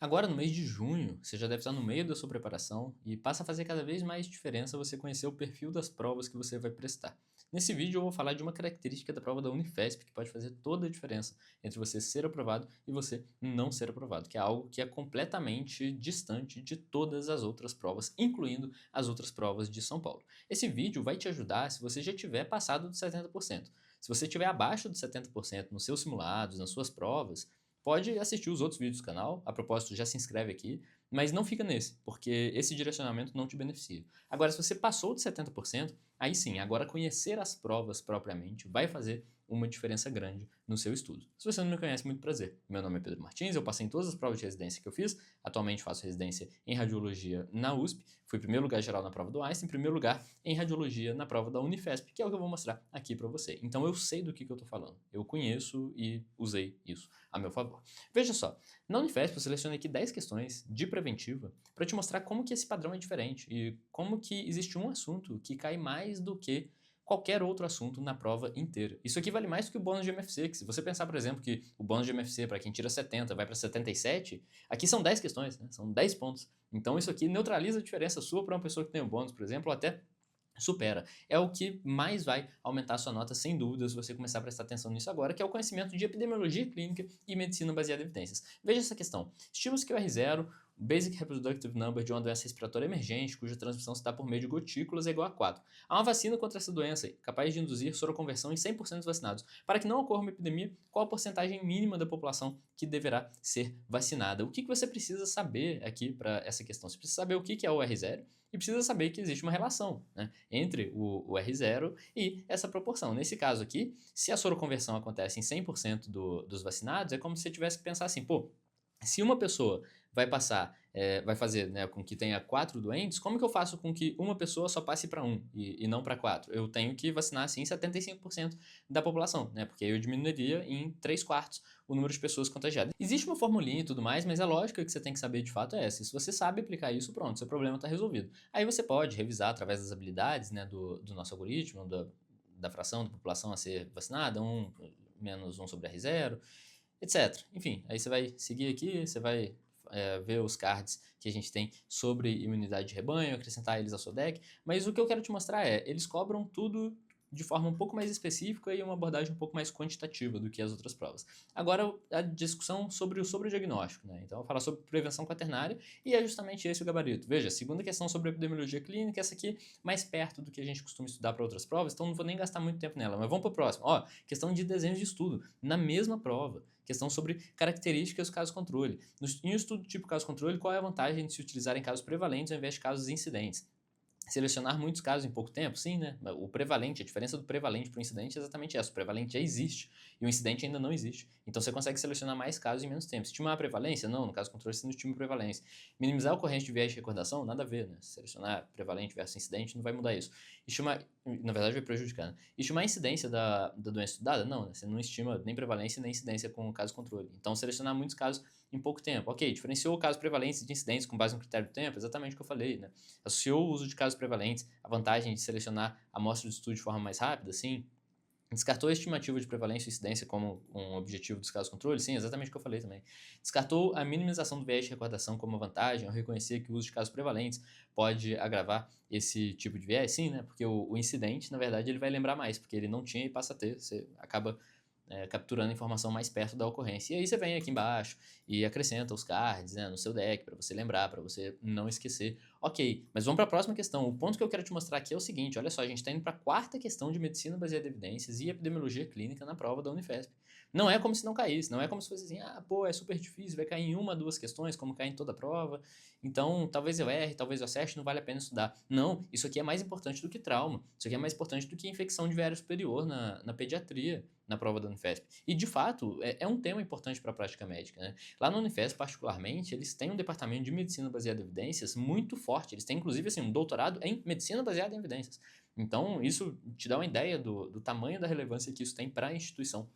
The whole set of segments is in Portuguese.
Agora, no mês de junho, você já deve estar no meio da sua preparação e passa a fazer cada vez mais diferença você conhecer o perfil das provas que você vai prestar. Nesse vídeo eu vou falar de uma característica da prova da Unifesp que pode fazer toda a diferença entre você ser aprovado e você não ser aprovado, que é algo que é completamente distante de todas as outras provas, incluindo as outras provas de São Paulo. Esse vídeo vai te ajudar se você já tiver passado dos 70%. Se você estiver abaixo dos 70% nos seus simulados, nas suas provas, pode assistir os outros vídeos do canal, a propósito, já se inscreve aqui, mas não fica nesse, porque esse direcionamento não te beneficia. Agora, se você passou de 70%, aí sim, agora conhecer as provas propriamente vai fazer uma diferença grande no seu estudo. Se você não me conhece, muito prazer. Meu nome é Pedro Martins, eu passei em todas as provas de residência que eu fiz, atualmente faço residência em radiologia na USP, fui primeiro lugar geral na prova do Einstein, primeiro lugar em radiologia na prova da Unifesp, que é o que eu vou mostrar aqui para você. Então eu sei do que eu estou falando, eu conheço e usei isso a meu favor. Veja só, na Unifesp eu selecionei aqui 10 questões de preventiva para te mostrar como que esse padrão é diferente e como que existe um assunto que cai mais do que qualquer outro assunto na prova inteira. Isso aqui vale mais do que o bônus de MFC, que se você pensar, por exemplo, que o bônus de MFC para quem tira 70 vai para 77, aqui são 10 questões, né? São 10 pontos. Então isso aqui neutraliza a diferença sua para uma pessoa que tem o bônus, por exemplo, ou até supera. É o que mais vai aumentar a sua nota, sem dúvida, se você começar a prestar atenção nisso agora, que é o conhecimento de epidemiologia clínica e medicina baseada em evidências. Veja essa questão. Estima-se que o R0, Basic Reproductive Number de uma doença respiratória emergente, cuja transmissão se dá por meio de gotículas, é igual a 4. Há uma vacina contra essa doença capaz de induzir soroconversão em 100% dos vacinados. Para que não ocorra uma epidemia, qual a porcentagem mínima da população que deverá ser vacinada? O que você precisa saber aqui para essa questão? Você precisa saber o que é o R0 e precisa saber que existe uma relação, né, entre o R0 e essa proporção. Nesse caso aqui, se a soroconversão acontece em 100% dos vacinados, é como se você tivesse que pensar assim, pô, se uma pessoa vai passar, vai fazer, né, com que tenha 4 doentes, como que eu faço com que uma pessoa só passe para um e não para 4? Eu tenho que vacinar, assim, 75% da população, né, porque eu diminuiria em 3/4 o número de pessoas contagiadas. Existe uma formulinha e tudo mais, mas a lógica que você tem que saber de fato é essa. E se você sabe aplicar isso, pronto, seu problema está resolvido. Aí você pode revisar através das habilidades, né, do nosso algoritmo, da fração da população a ser vacinada, 1 menos 1 sobre R0, etc. Enfim, aí você vai seguir aqui, você vai ver os cards que a gente tem sobre imunidade de rebanho, acrescentar eles ao seu deck, mas o que eu quero te mostrar é, eles cobram tudo de forma um pouco mais específica e uma abordagem um pouco mais quantitativa do que as outras provas. Agora, a discussão sobre o diagnóstico, né? Então, eu vou falar sobre prevenção quaternária e é justamente esse o gabarito. Veja, segunda questão sobre epidemiologia clínica, essa aqui mais perto do que a gente costuma estudar para outras provas, então não vou nem gastar muito tempo nela, mas vamos para o próximo. Ó, questão de desenhos de estudo, na mesma prova. Questão sobre características do caso-controle. Em um estudo tipo caso-controle, qual é a vantagem de se utilizar em casos prevalentes ao invés de casos incidentes? Selecionar muitos casos em pouco tempo? Sim, né? O prevalente, a diferença do prevalente para o incidente é exatamente essa. O prevalente já existe e o incidente ainda não existe. Então você consegue selecionar mais casos em menos tempo. Estimar a prevalência? Não, no caso controle você não estima a prevalência. Minimizar a ocorrência de viés de recordação? Nada a ver, né? Selecionar prevalente versus incidente não vai mudar isso. Estimar, na verdade vai prejudicar, né? Estimar a incidência da doença estudada? Não, né? Você não estima nem prevalência nem incidência com o caso controle. Então selecionar muitos casos em pouco tempo. Ok, diferenciou casos prevalentes de incidentes com base no critério do tempo? Exatamente o que eu falei, né? Associou o uso de casos prevalentes, a vantagem de selecionar a amostra de estudo de forma mais rápida, sim. Descartou a estimativa de prevalência e incidência como um objetivo dos casos controle? Sim, exatamente o que eu falei também. Descartou a minimização do viés de recordação como uma vantagem, ao reconhecer que o uso de casos prevalentes pode agravar esse tipo de viés? Sim, né? Porque o incidente, na verdade, ele vai lembrar mais, porque ele não tinha e passa a ter. Você acaba capturando informação mais perto da ocorrência. E aí você vem aqui embaixo e acrescenta os cards, né, no seu deck para você lembrar, para você não esquecer. Ok, mas vamos para a próxima questão. O ponto que eu quero te mostrar aqui é o seguinte, olha só, a gente está indo para a quarta questão de medicina baseada em evidências e epidemiologia clínica na prova da Unifesp. Não é como se não caísse, não é como se fosse assim, ah, pô, é super difícil, vai cair em uma, duas questões, como cai em toda a prova, então talvez eu erre, talvez eu acerte, não vale a pena estudar. Não, isso aqui é mais importante do que trauma, isso aqui é mais importante do que infecção de viário superior na pediatria, na prova da Unifesp. E, de fato, é um tema importante para a prática médica, né? Lá na Unifesp, particularmente, eles têm um departamento de medicina baseada em evidências muito forte. Eles têm, inclusive, assim, um doutorado em medicina baseada em evidências. Então, isso te dá uma ideia do tamanho da relevância que isso tem para a instituição.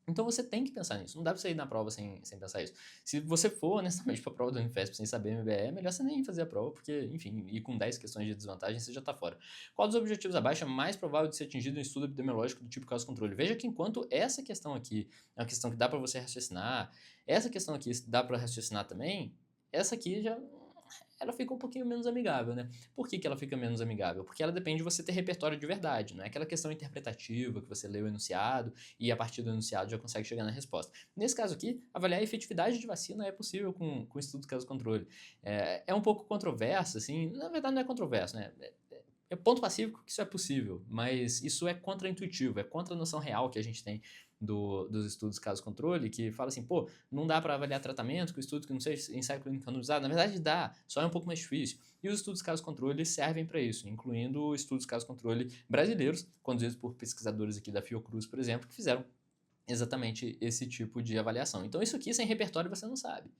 Então você tem que pensar nisso, não dá pra você ir na prova sem pensar isso. Se você for honestamente pra prova do Unifesp sem saber MBE, é melhor você nem fazer a prova, porque, enfim, ir com 10 questões de desvantagem você já tá fora. Qual dos objetivos abaixo é mais provável de ser atingido em estudo epidemiológico do tipo caso-controle? Veja que enquanto essa questão aqui é uma questão que dá pra você raciocinar, essa questão aqui dá pra raciocinar também, essa aqui já ela fica um pouquinho menos amigável, né? Por que que ela fica menos amigável? Porque ela depende de você ter repertório de verdade, não é aquela questão interpretativa que você lê o enunciado e a partir do enunciado já consegue chegar na resposta. Nesse caso aqui, avaliar a efetividade de vacina é possível com estudo caso-controle. É um pouco controverso, assim, na verdade não é controverso, né? É ponto pacífico que isso é possível, mas isso é contra-intuitivo, é contra a noção real que a gente tem dos estudos caso-controle, que fala assim, pô, não dá para avaliar tratamento com estudo que não seja ensaio clínico randomizado. Na verdade dá, só é um pouco mais difícil. E os estudos caso-controle servem para isso, incluindo estudos caso-controle brasileiros, conduzidos por pesquisadores aqui da Fiocruz, por exemplo, que fizeram exatamente esse tipo de avaliação. Então isso aqui sem repertório você não sabe.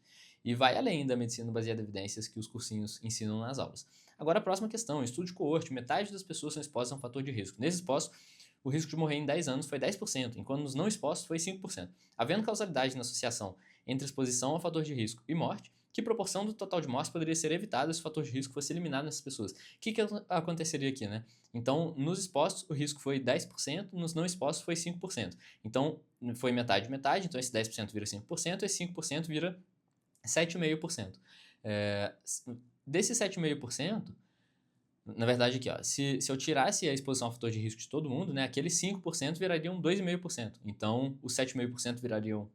E vai além da medicina baseada em evidências que os cursinhos ensinam nas aulas. Agora a próxima questão, estudo de coorte, metade das pessoas são expostas a um fator de risco. Nesses expostos, o risco de morrer em 10 anos foi 10%, enquanto nos não expostos foi 5%. Havendo causalidade na associação entre exposição ao fator de risco e morte, que proporção do total de mortes poderia ser evitada se o fator de risco fosse eliminado nessas pessoas? O que aconteceria aqui, né? Então, nos expostos, o risco foi 10%, nos não expostos foi 5%. Então, foi metade, metade, então esse 10% vira 5%, esse 5% vira 7,5%. Desse 7,5%, na verdade aqui, ó, se eu tirasse a exposição ao fator de risco de todo mundo, né, aqueles 5% virariam 2,5%. Então, os 7,5% virariam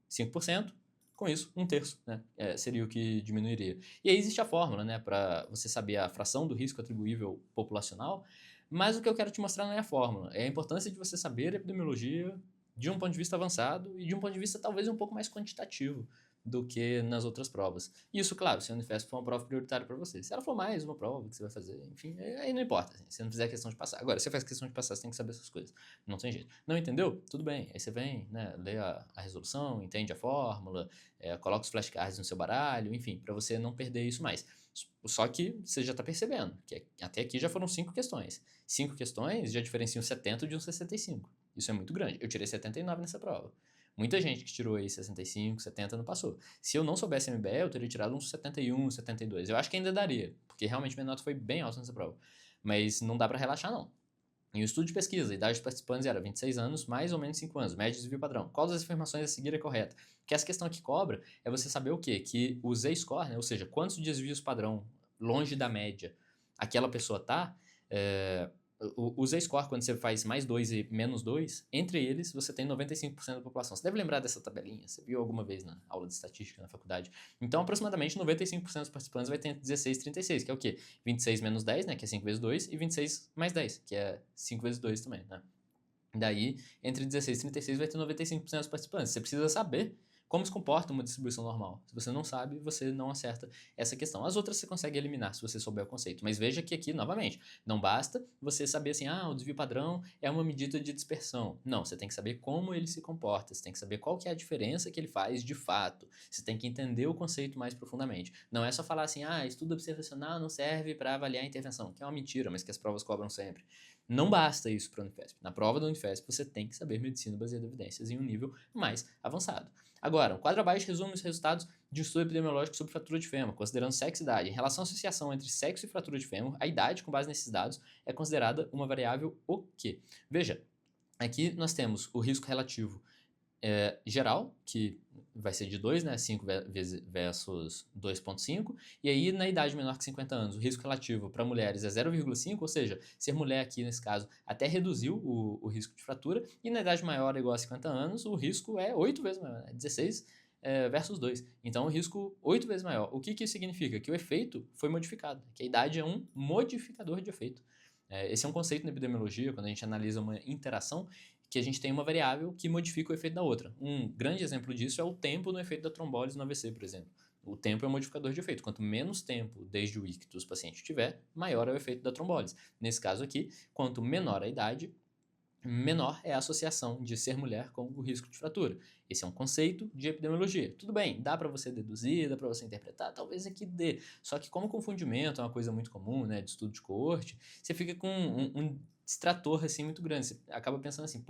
5%, com isso, 1/3, né, seria o que diminuiria. E aí existe a fórmula, né, para você saber a fração do risco atribuível populacional, mas o que eu quero te mostrar não é a fórmula, é a importância de você saber epidemiologia de um ponto de vista avançado e de um ponto de vista talvez um pouco mais quantitativo do que nas outras provas. Isso, claro, se a Unifesp for uma prova prioritária para você. Se ela for mais uma prova que você vai fazer, enfim, aí não importa. Assim, se você não fizer questão de passar. Agora, se você faz questão de passar, você tem que saber essas coisas. Não tem jeito. Não entendeu? Tudo bem. Aí você vem, né, lê a resolução, entende a fórmula, coloca os flashcards no seu baralho, enfim, para você não perder isso mais. Só que você já está percebendo que até aqui já foram 5 questões. 5 questões já diferenciam 70 de um 65. Isso é muito grande. Eu tirei 79 nessa prova. Muita gente que tirou aí 65, 70 não passou. Se eu não soubesse MBE, eu teria tirado uns 71, 72. Eu acho que ainda daria, porque realmente minha nota foi bem alta nessa prova. Mas não dá para relaxar, não. Em um estudo de pesquisa, a idade dos participantes era 26 anos, mais ou menos 5 anos, média desvio padrão. Qual das afirmações a seguir é correta? Que essa questão que cobra é você saber o quê? Que o Z-score, né, ou seja, quantos desvios padrão longe da média aquela pessoa tá, o Z-score, quando você faz mais 2 e menos 2, entre eles você tem 95% da população. Você deve lembrar dessa tabelinha, você viu alguma vez na aula de estatística na faculdade. Então, aproximadamente 95% dos participantes vai ter entre 16 e 36, que é o quê? 26 menos 10, né, que é 5 vezes 2, e 26 mais 10, que é 5 vezes 2 também, né? Daí, entre 16 e 36 vai ter 95% dos participantes. Você precisa saber como se comporta uma distribuição normal. Se você não sabe, você não acerta essa questão. As outras você consegue eliminar se você souber o conceito. Mas veja que aqui, novamente, não basta você saber assim, o desvio padrão é uma medida de dispersão. Não, você tem que saber como ele se comporta, você tem que saber qual que é a diferença que ele faz de fato. Você tem que entender o conceito mais profundamente. Não é só falar assim, estudo observacional não serve para avaliar a intervenção, que é uma mentira, mas que as provas cobram sempre. Não basta isso para a Unifesp. Na prova da Unifesp, você tem que saber medicina baseada em evidências em um nível mais avançado. Agora, um quadro abaixo resume os resultados de um estudo epidemiológico sobre fratura de fêmur, considerando sexo e idade. Em relação à associação entre sexo e fratura de fêmur, a idade, com base nesses dados, é considerada uma variável o quê? Veja, aqui nós temos o risco relativo geral, que vai ser de 2, né? 5 versus 2,5. E aí, na idade menor que 50 anos, o risco relativo para mulheres é 0,5, ou seja, ser mulher aqui, nesse caso, até reduziu o risco de fratura. E na idade maior igual a 50 anos, o risco é 8 vezes maior, né? 16 versus 2. Então, o risco 8 vezes maior. O que isso significa? Que o efeito foi modificado, que a idade é um modificador de efeito. Esse é um conceito na epidemiologia, quando a gente analisa uma interação, que a gente tem uma variável que modifica o efeito da outra. Um grande exemplo disso é o tempo no efeito da trombólise no AVC, por exemplo. O tempo é um modificador de efeito. Quanto menos tempo desde o ictus o paciente tiver, maior é o efeito da trombólise. Nesse caso aqui, quanto menor a idade, menor é a associação de ser mulher com o risco de fratura. Esse é um conceito de epidemiologia. Tudo bem, dá para você deduzir, dá para você interpretar, talvez aqui dê. Só que como confundimento é uma coisa muito comum, né, de estudo de coorte, você fica com um distrator assim muito grande. Você acaba pensando assim,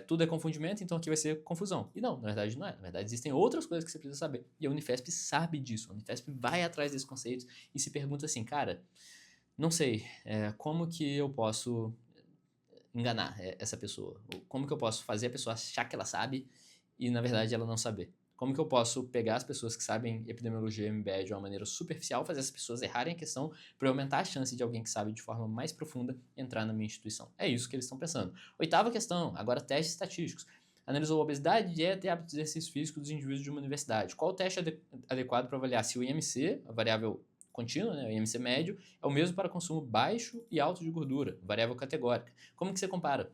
tudo é confundimento, então aqui vai ser confusão. E não, na verdade não é. Na verdade existem outras coisas que você precisa saber. E a Unifesp sabe disso. A Unifesp vai atrás desses conceitos e se pergunta assim, cara, não sei, como que eu posso enganar essa pessoa? Como que eu posso fazer a pessoa achar que ela sabe e, na verdade, ela não saber? Como que eu posso pegar as pessoas que sabem epidemiologia e MBE de uma maneira superficial, fazer essas pessoas errarem a questão para aumentar a chance de alguém que sabe de forma mais profunda entrar na minha instituição? É isso que eles estão pensando. Oitava questão, agora testes estatísticos. Analisou a obesidade, dieta e hábitos de exercício físico dos indivíduos de uma universidade. Qual o teste adequado para avaliar se o IMC, a variável contínua, né, o IMC médio, é o mesmo para consumo baixo e alto de gordura, variável categórica? Como que você compara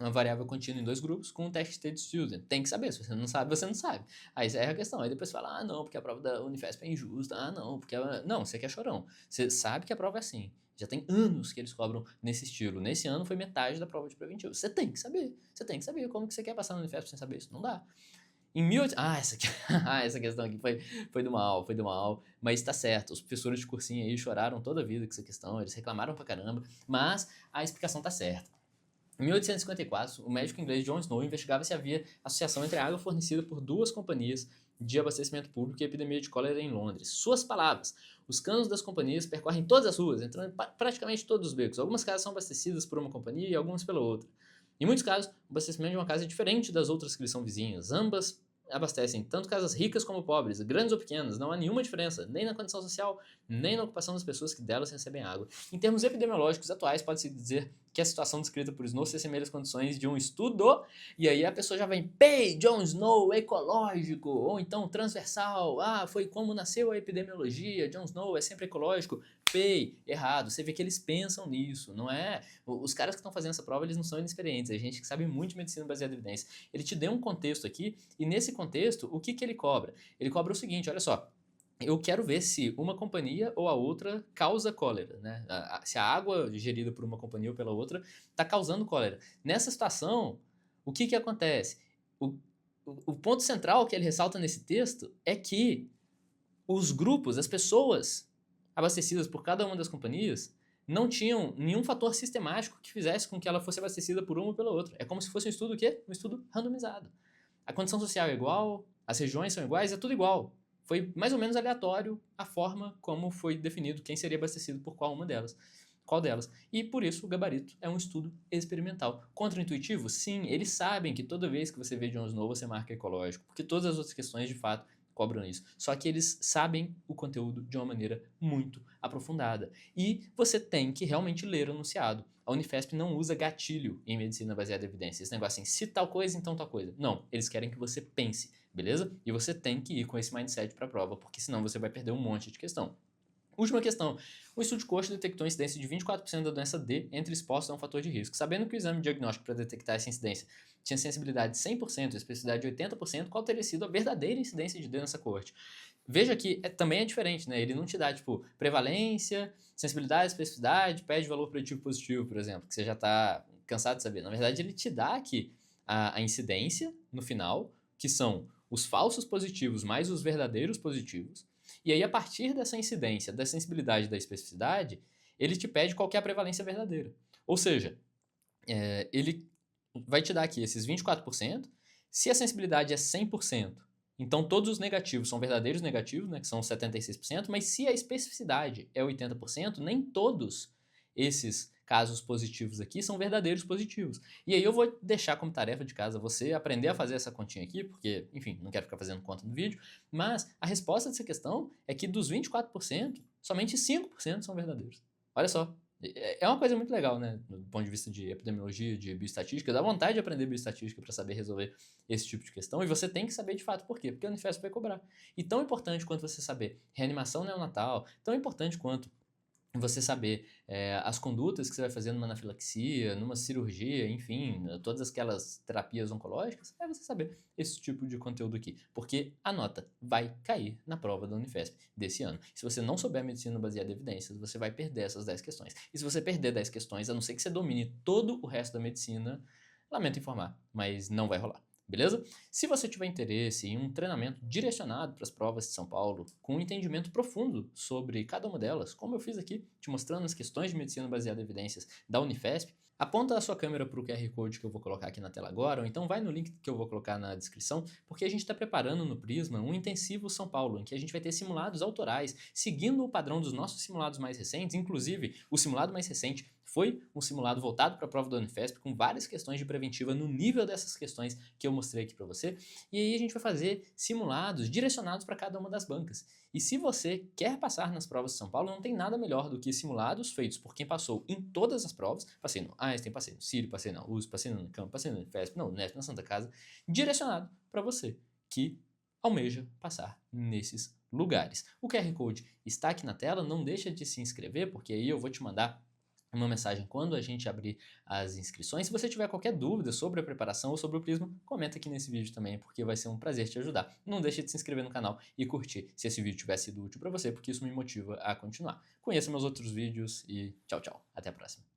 uma variável contínua em 2 grupos com um teste state student? Tem que saber, se você não sabe, você não sabe. Aí essa é a questão. Aí depois fala, não, porque a prova da Unifesp é injusta, não, porque não, você quer chorão. Você sabe que a prova é assim. Já tem anos que eles cobram nesse estilo. Nesse ano foi metade da prova de preventivo. Você tem que saber. Você tem que saber como que você quer passar na Unifesp sem saber isso. Não dá. Em 18... essa aqui... essa questão aqui foi do mal. Mas tá certo. Os professores de cursinho aí choraram toda a vida com essa questão. Eles reclamaram pra caramba. Mas a explicação tá certa. Em 1854, o médico inglês John Snow investigava se havia associação entre a água fornecida por 2 companhias de abastecimento público e a epidemia de cólera em Londres. Suas palavras: os canos das companhias percorrem todas as ruas, entrando em praticamente todos os becos. Algumas casas são abastecidas por uma companhia e algumas pela outra. Em muitos casos, o abastecimento de uma casa é diferente das outras que lhe são vizinhas. Ambas abastecem tanto casas ricas como pobres, grandes ou pequenas. Não há nenhuma diferença, nem na condição social, nem na ocupação das pessoas que delas recebem água. Em termos epidemiológicos atuais, pode-se dizer que a situação descrita por Snow se assemelha às condições de um estudo, e aí a pessoa já vem, John Snow, ecológico, ou então transversal, foi como nasceu a epidemiologia, John Snow é sempre ecológico. Errado. Você vê que eles pensam nisso, não é? Os caras que estão fazendo essa prova, eles não são inexperientes, é gente que sabe muito de medicina baseada em evidência. Ele te deu um contexto aqui, e nesse contexto, o que ele cobra? Ele cobra o seguinte, olha só, eu quero ver se uma companhia ou a outra causa cólera, né? Se a água gerida por uma companhia ou pela outra está causando cólera. Nessa situação, o que acontece? O ponto central que ele ressalta nesse texto é que os grupos, as pessoas abastecidas por cada uma das companhias, não tinham nenhum fator sistemático que fizesse com que ela fosse abastecida por uma ou pela outra. É como se fosse um estudo o quê? Um estudo randomizado. A condição social é igual, as regiões são iguais, é tudo igual. Foi mais ou menos aleatório a forma como foi definido quem seria abastecido por qual delas. E por isso o gabarito é um estudo experimental. Contraintuitivo? Sim, eles sabem que toda vez que você vê John Snow você marca ecológico, porque todas as outras questões de fato cobram isso. Só que eles sabem o conteúdo de uma maneira muito aprofundada. E você tem que realmente ler o enunciado. A Unifesp não usa gatilho em medicina baseada em evidência. Esse negócio assim, se tal coisa, então tal coisa. Não, eles querem que você pense, beleza? E você tem que ir com esse mindset para a prova, porque senão você vai perder um monte de questão. Última questão. O estudo de Koch detectou a incidência de 24% da doença D entre expostos a um fator de risco. Sabendo que o exame diagnóstico para detectar essa incidência tinha sensibilidade de 100% e especificidade de 80%, qual teria sido a verdadeira incidência de D nessa coorte? Veja que também é diferente, né? Ele não te dá, tipo, prevalência, sensibilidade, especificidade, pede valor preditivo positivo, por exemplo, que você já está cansado de saber. Na verdade, ele te dá aqui a incidência no final, que são os falsos positivos mais os verdadeiros positivos. E aí, a partir dessa incidência, da sensibilidade e da especificidade, ele te pede qual que é a prevalência verdadeira. Ou seja, ele vai te dar aqui esses 24%. Se a sensibilidade é 100%, então todos os negativos são verdadeiros negativos, né, que são 76%, mas se a especificidade é 80%, nem todos esses casos positivos aqui são verdadeiros positivos. E aí eu vou deixar como tarefa de casa você aprender a fazer essa continha aqui, porque, enfim, não quero ficar fazendo conta no vídeo, mas a resposta dessa questão é que dos 24%, somente 5% são verdadeiros. Olha só. É uma coisa muito legal, né? Do ponto de vista de epidemiologia, de bioestatística. Dá vontade de aprender bioestatística para saber resolver esse tipo de questão. E você tem que saber de fato por quê. Porque a Unifesp vai cobrar. E tão importante quanto você saber reanimação neonatal, tão importante quanto você saber as condutas que você vai fazer numa anafilaxia, numa cirurgia, enfim, todas aquelas terapias oncológicas, é você saber esse tipo de conteúdo aqui. Porque a nota vai cair na prova da Unifesp desse ano. Se você não souber medicina baseada em evidências, você vai perder essas 10 questões. E se você perder 10 questões, a não ser que você domine todo o resto da medicina, lamento informar, mas não vai rolar. Beleza? Se você tiver interesse em um treinamento direcionado para as provas de São Paulo, com um entendimento profundo sobre cada uma delas, como eu fiz aqui, te mostrando as questões de medicina baseada em evidências da Unifesp, aponta a sua câmera para o QR Code que eu vou colocar aqui na tela agora, ou então vai no link que eu vou colocar na descrição, porque a gente está preparando no Prisma um intensivo São Paulo, em que a gente vai ter simulados autorais, seguindo o padrão dos nossos simulados mais recentes, inclusive o simulado mais recente foi um simulado voltado para a prova da Unifesp, com várias questões de preventiva no nível dessas questões que eu mostrei aqui para você. E aí a gente vai fazer simulados direcionados para cada uma das bancas. E se você quer passar nas provas de São Paulo, não tem nada melhor do que simulados feitos por quem passou em todas as provas. Passei no Einstein, passei no Círio, passei na USP, passei no Unicamp, passei no Unifesp, na Unesp, na Santa Casa, direcionado para você que almeja passar nesses lugares. O QR Code está aqui na tela, não deixa de se inscrever, porque aí eu vou te mandar uma mensagem quando a gente abrir as inscrições. Se você tiver qualquer dúvida sobre a preparação ou sobre o Prisma, comenta aqui nesse vídeo também, porque vai ser um prazer te ajudar. Não deixe de se inscrever no canal e curtir se esse vídeo tiver sido útil para você, porque isso me motiva a continuar. Conheça meus outros vídeos e tchau, tchau. Até a próxima.